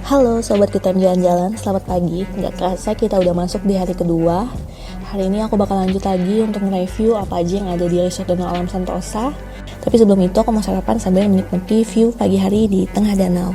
Halo Sobat Kita Jalan-Jalan, selamat pagi. Nggak kerasa kita udah masuk di hari kedua. Hari ini aku bakal lanjut lagi untuk nge-review apa aja yang ada di Resort Danau Alam Sentosa. Tapi sebelum itu aku mau sarapan sambil menikmati view pagi hari di tengah danau.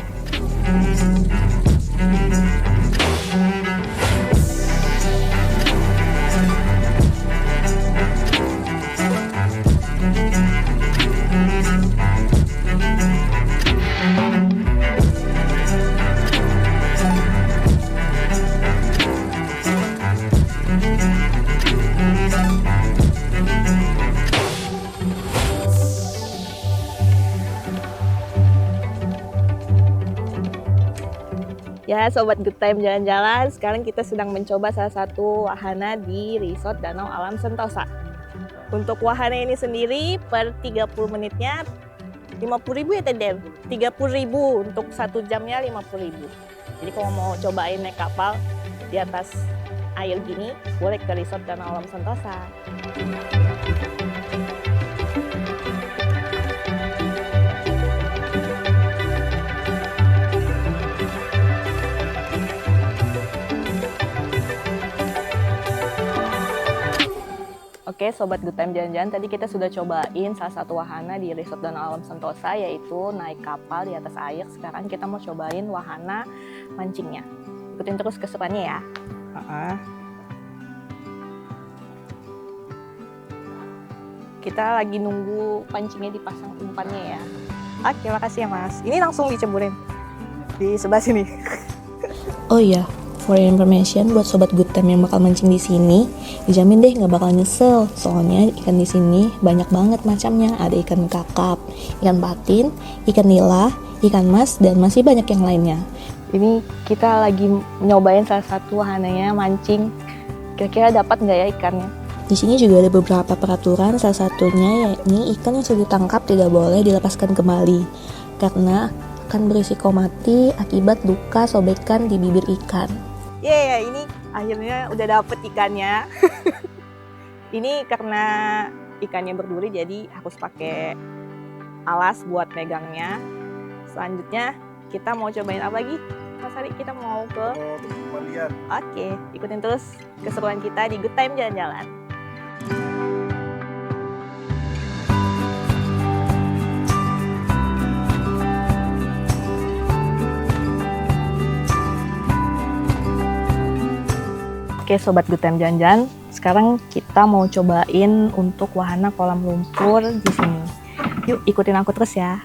Ya Sobat Good Time Jalan-Jalan, sekarang kita sedang mencoba salah satu wahana di Resort Danau Alam Sentosa. Untuk wahana ini sendiri per 30 menitnya 50.000 ya Tedel? 30.000 untuk 1 jamnya 50.000. Jadi kalau mau cobain naik kapal di atas air gini, boleh ke Resort Danau Alam Sentosa. Oke Sobat Good Time Jalan-Jalan, tadi kita sudah cobain salah satu wahana di Resort Danau Alam Sentosa, yaitu naik kapal di atas air. Sekarang kita mau cobain wahana mancingnya. Ikutin terus keseruannya ya. Kita lagi nunggu pancingnya dipasang umpannya ya. Oke, makasih ya Mas. Ini langsung diceburin di sebelah sini. Oh iya, for your information, buat Sobat Good Time yang bakal mancing di sini, dijamin deh nggak bakal nyesel. Soalnya ikan di sini banyak banget macamnya. Ada ikan kakap, ikan patin, ikan nila, ikan mas, dan masih banyak yang lainnya. Ini kita lagi nyobain salah satu wahananya mancing. Kira-kira dapat nggak ya ikannya? Di sini juga ada beberapa peraturan, salah satunya yakni ikan yang sudah ditangkap tidak boleh dilepaskan kembali karena akan berisiko mati akibat luka sobekan di bibir ikan. Ini akhirnya udah dapet ikannya. Ini karena ikannya berduri jadi harus pakai alas buat megangnya. Selanjutnya kita mau cobain apa lagi? Mas Ari, kita mau ke pemalian. Oke, ikutin terus keseruan kita di Good Time Jalan-Jalan. Oke Sobat Good Time Jalan-Jalan, sekarang kita mau cobain untuk wahana kolam lumpur di sini. Yuk ikutin aku terus ya.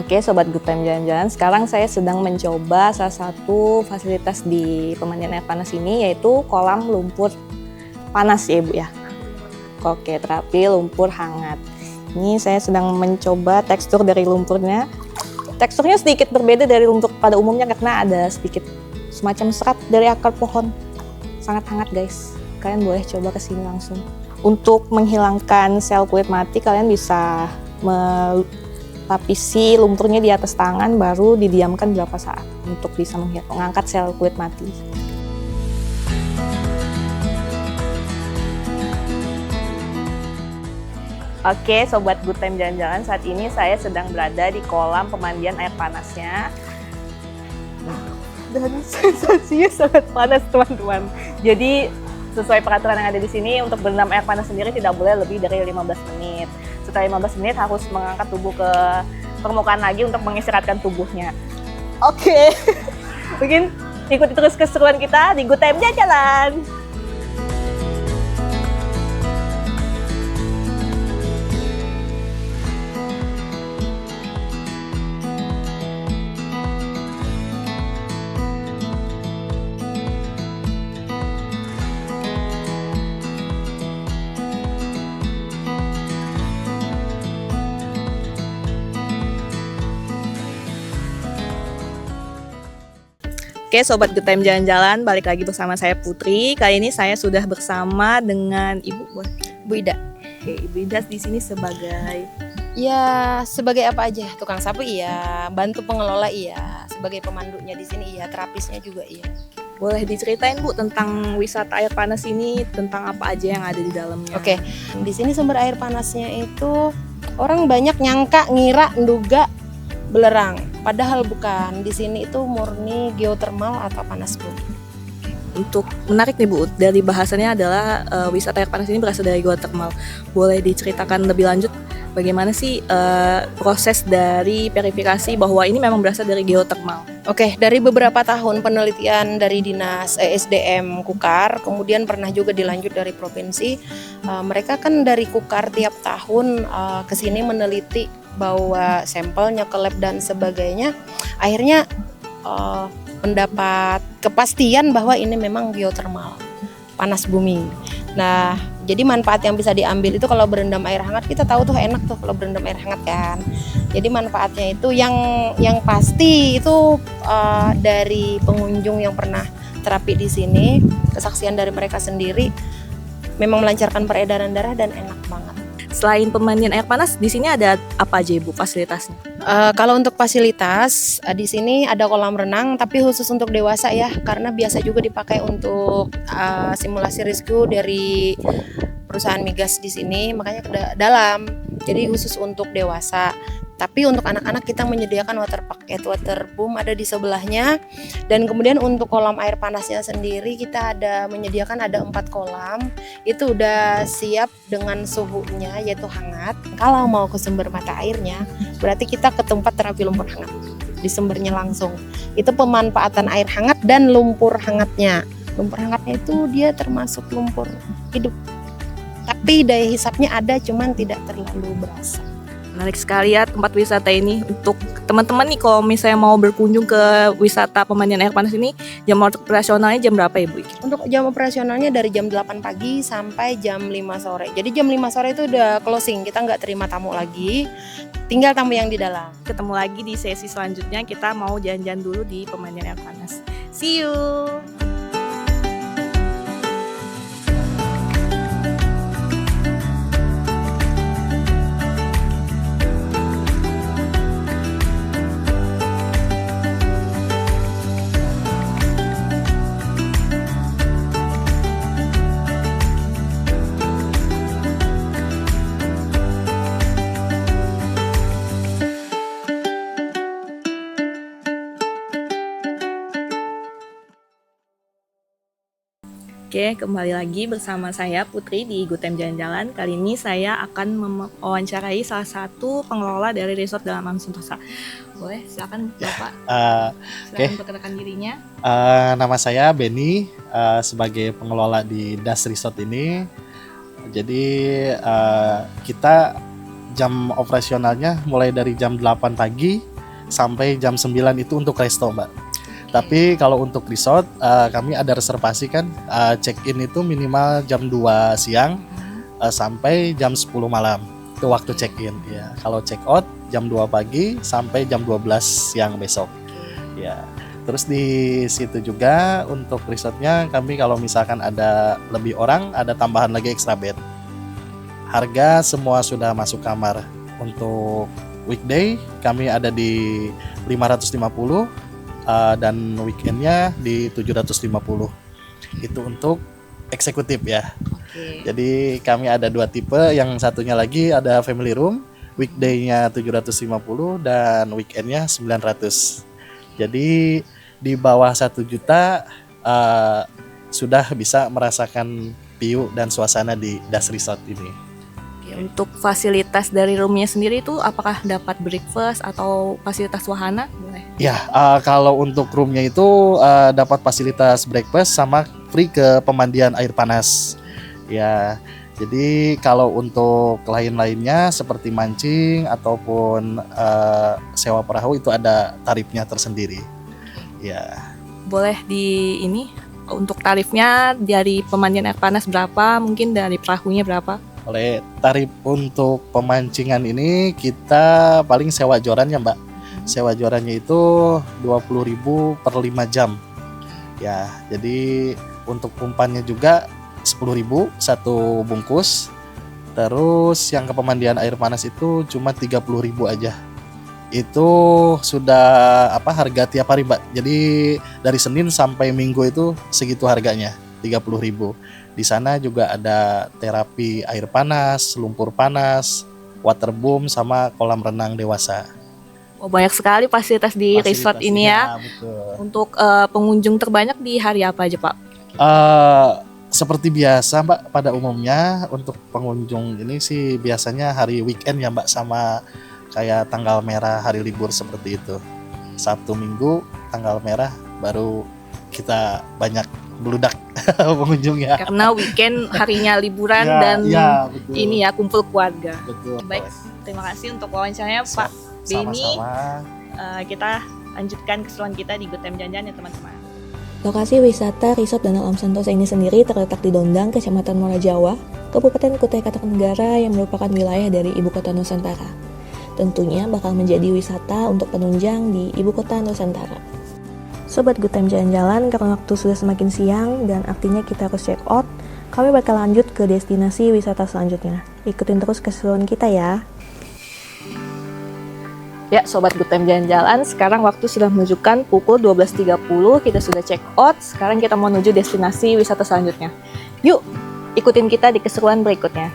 Oke Sobat Good Time Jalan-Jalan, sekarang saya sedang mencoba salah satu fasilitas di pemandian air panas ini, yaitu kolam lumpur panas ya Ibu ya. Oke, terapi lumpur hangat. Ini saya sedang mencoba tekstur dari lumpurnya. Teksturnya sedikit berbeda dari lumpur pada umumnya karena ada sedikit semacam serat dari akar pohon. Sangat hangat guys, kalian boleh coba kesini langsung. Untuk menghilangkan sel kulit mati, kalian bisa lapisi lumpurnya di atas tangan, baru didiamkan beberapa saat untuk bisa mengangkat sel kulit mati. Oke Sobat Good Time Jalan-Jalan, saat ini saya sedang berada di kolam pemandian air panasnya. Dan sensasinya sangat panas teman-teman. Jadi sesuai peraturan yang ada di sini, untuk berendam air panas sendiri tidak boleh lebih dari 15 menit. Setelah 15 menit harus mengangkat tubuh ke permukaan lagi untuk mengistirahatkan tubuhnya. Oke. Mungkin ikuti terus keseruan kita di Good Time Jalan-Jalan. Oke Sobat Good Time Jalan-Jalan, balik lagi bersama saya Putri. Kali ini saya sudah bersama dengan Ibu Ida. Oke, Ibu Ida di sini sebagai Ya sebagai apa aja, tukang sapu iya, bantu pengelola iya, sebagai pemandunya di sini iya, terapisnya juga iya. Boleh diceritain Bu tentang wisata air panas ini, tentang apa aja yang ada di dalamnya? Oke, di sini sumber air panasnya itu orang banyak nyangka, ngira, nduga belerang, padahal bukan. Di sini itu murni geotermal atau panas bumi. Untuk menarik nih Bu, dari bahasannya adalah wisata air panas ini berasal dari geotermal. Boleh diceritakan lebih lanjut bagaimana sih proses dari verifikasi bahwa ini memang berasal dari geotermal? Oke, dari beberapa tahun penelitian dari Dinas ESDM Kukar, kemudian pernah juga dilanjut dari provinsi. Mereka kan dari Kukar tiap tahun ke sini meneliti, bawa sampelnya ke lab dan sebagainya. Akhirnya mendapat kepastian bahwa ini memang geotermal, panas bumi. Nah, jadi manfaat yang bisa diambil itu kalau berendam air hangat, kita tahu tuh enak tuh kalau berendam air hangat kan. Jadi manfaatnya itu yang pasti itu dari pengunjung yang pernah terapi di sini, kesaksian dari mereka sendiri, memang melancarkan peredaran darah dan enak banget. Selain pemandian air panas, di sini ada apa aja Ibu fasilitasnya? Kalau untuk fasilitas di sini ada kolam renang, tapi khusus untuk dewasa ya, karena biasa juga dipakai untuk simulasi rescue dari perusahaan migas di sini, makanya ke dalam. Jadi khusus untuk dewasa. Tapi untuk anak-anak kita menyediakan water packet, water boom ada di sebelahnya. Dan kemudian untuk kolam air panasnya sendiri kita menyediakan ada 4 kolam. Itu udah siap dengan suhunya yaitu hangat. Kalau mau ke sumber mata airnya, berarti kita ke tempat terapi lumpur hangat. Di sumbernya langsung. Itu pemanfaatan air hangat dan lumpur hangatnya. Lumpur hangatnya itu dia termasuk lumpur hidup. Tapi daya hisapnya ada, cuman tidak terlalu berasa. Menarik sekali ya tempat wisata ini. Untuk teman-teman nih kalau misalnya mau berkunjung ke wisata pemandian air panas ini, jam operasionalnya jam berapa Ibu? Untuk jam operasionalnya dari jam 8 pagi sampai jam 5 sore. Jadi jam 5 sore itu udah closing, kita nggak terima tamu lagi, tinggal tamu yang di dalam. Ketemu lagi di sesi selanjutnya, kita mau jalan-jalan dulu di pemandian air panas. See you! Oke, kembali lagi bersama saya Putri di Good Time Jalan-Jalan. Kali ini saya akan mewawancarai salah satu pengelola dari Resort Dalaman Sentosa. Boleh, silakan Bapak. Silakan perkenalkan dirinya. Nama saya Benny, sebagai pengelola di Das Resort ini. Jadi kita jam operasionalnya mulai dari jam 8 pagi sampai jam 9 itu untuk resto, Mbak. Tapi kalau untuk resort kami ada reservasi kan, check-in itu minimal jam 2 siang sampai jam 10 malam. Itu waktu check-in ya. Kalau check out jam 2 pagi sampai jam 12 siang besok. Ya. Terus di situ juga untuk resortnya kami kalau misalkan ada lebih orang ada tambahan lagi extra bed. Harga semua sudah masuk kamar. Untuk weekday kami ada di 550 dan weekendnya di 750. Itu untuk eksekutif ya. Jadi kami ada 2 tipe, yang satunya lagi ada family room, weekday-nya 750 dan weekendnya 900. Jadi di bawah 1 juta sudah bisa merasakan view dan suasana di Das Resort ini. Untuk fasilitas dari roomnya sendiri itu apakah dapat breakfast atau fasilitas wahana? Boleh. Ya, kalau untuk roomnya itu dapat fasilitas breakfast sama free ke pemandian air panas. Ya, jadi kalau untuk lain-lainnya seperti mancing ataupun sewa perahu itu ada tarifnya tersendiri. Ya. Boleh di ini untuk tarifnya dari pemandian air panas berapa? Mungkin dari perahunya berapa? Oleh tarif untuk pemancingan ini kita paling sewa jorannya, Mbak. Sewa jorannya itu 20.000 per 5 jam. Ya, jadi untuk umpannya juga 10.000 satu bungkus. Terus yang ke pemandian air panas itu cuma 30.000 aja. Itu sudah harga tiap hari, Mbak. Jadi dari Senin sampai Minggu itu segitu harganya, 30.000. Di sana juga ada terapi air panas, lumpur panas, waterboom sama kolam renang dewasa. Oh, banyak sekali fasilitas di resort ini ya. Betul. Untuk pengunjung terbanyak di hari apa aja, Pak? Seperti biasa, Mbak, pada umumnya untuk pengunjung ini sih biasanya hari weekend ya, Mbak, sama kayak tanggal merah, hari libur seperti itu. Sabtu Minggu tanggal merah baru kita banyak beludak pengunjungnya. Karena weekend harinya liburan dan betul. ini ya kumpul keluarga. Betul. Baik, terima kasih untuk wawancaranya Pak Benny. Sama-sama. Kita lanjutkan keseruan kita di Good Time Jalan-Jalan ya teman-teman. Lokasi wisata Resort Danau Alam Sentosa ini sendiri terletak di Dondang, Kecamatan Muara Jawa, Kabupaten Kutai Kartanegara yang merupakan wilayah dari Ibu Kota Nusantara. Tentunya bakal menjadi wisata untuk penunjang di Ibu Kota Nusantara. Sobat Good Time Jalan-Jalan, karena waktu sudah semakin siang dan artinya kita harus check out, kami bakal lanjut ke destinasi wisata selanjutnya. Ikutin terus keseruan kita ya. Ya, Sobat Good Time Jalan-Jalan, sekarang waktu sudah menunjukkan pukul 12.30, kita sudah check out, sekarang kita mau menuju destinasi wisata selanjutnya. Yuk, ikutin kita di keseruan berikutnya.